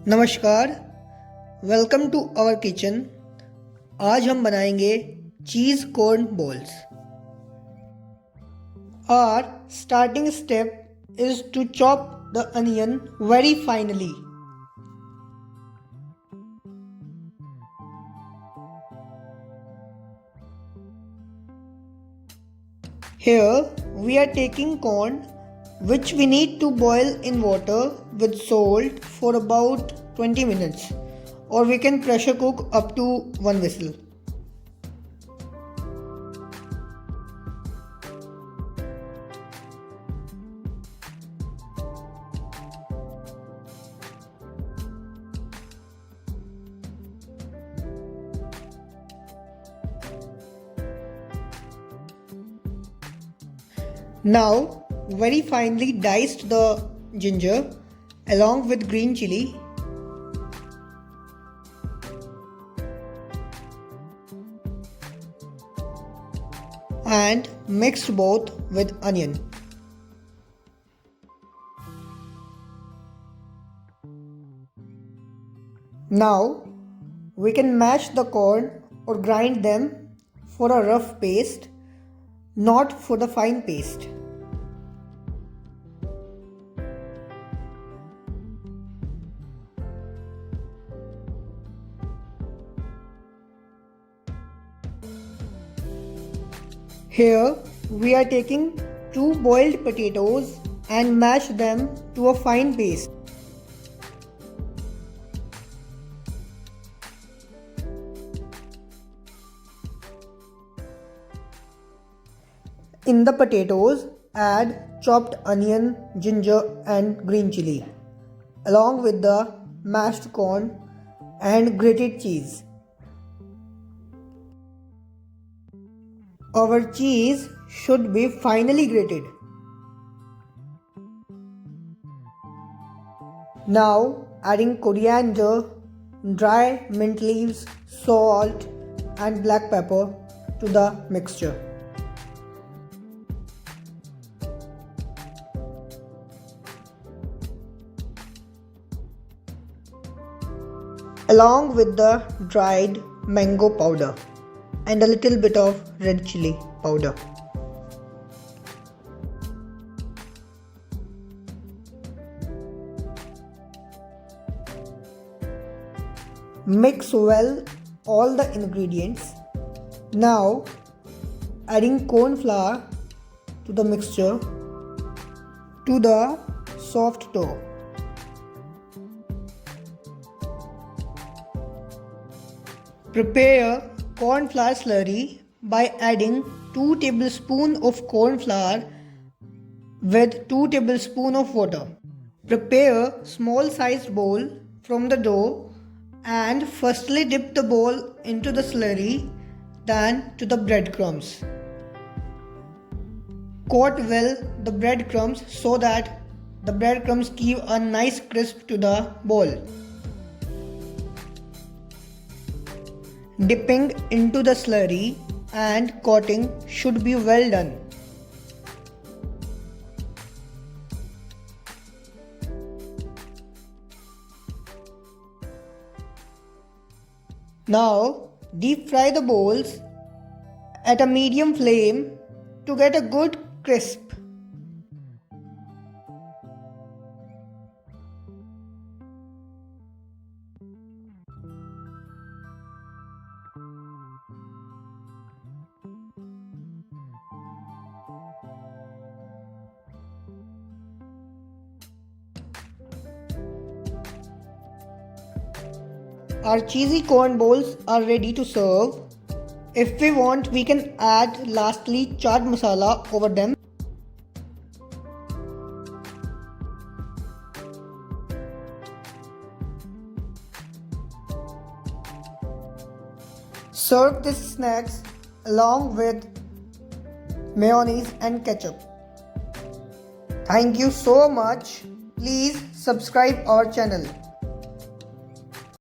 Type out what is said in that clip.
नमस्कार, welcome to our kitchen. आज हम बनाएंगे cheese corn balls. Our starting step is to chop the onion very finely. Here we are taking corn which we need to boil in water with salt for about 20 minutes, or we can pressure cook up to 1 whistle. Now very finely diced the ginger along with green chili and mixed both with onion. Now we can mash the corn or grind them for a rough paste, not for the fine paste. Here we are taking 2 boiled potatoes and mash them to a fine paste. In the potatoes, add chopped onion, ginger and green chili, along with the mashed corn and grated cheese. Our cheese should be finely grated. Now adding coriander, dry mint leaves, salt and black pepper to the mixture. Along with the dried mango powder and a little bit of red chili powder. Mix well all the ingredients. Now adding corn flour to the mixture to the soft dough. Prepare cornflour slurry by adding 2 tablespoons of corn flour with 2 tablespoons of water. Prepare small sized bowl from the dough and firstly dip the bowl into the slurry, then to the breadcrumbs. Coat well the breadcrumbs so that the breadcrumbs give a nice crisp to the bowl. Dipping into the slurry and coating should be well done. Now deep fry the bowls at a medium flame to get a good crisp. Our cheesy corn balls are ready to serve. If we want, we can add lastly chaat masala over them. Serve these snacks along with mayonnaise and ketchup. Thank you so much. Please subscribe our channel.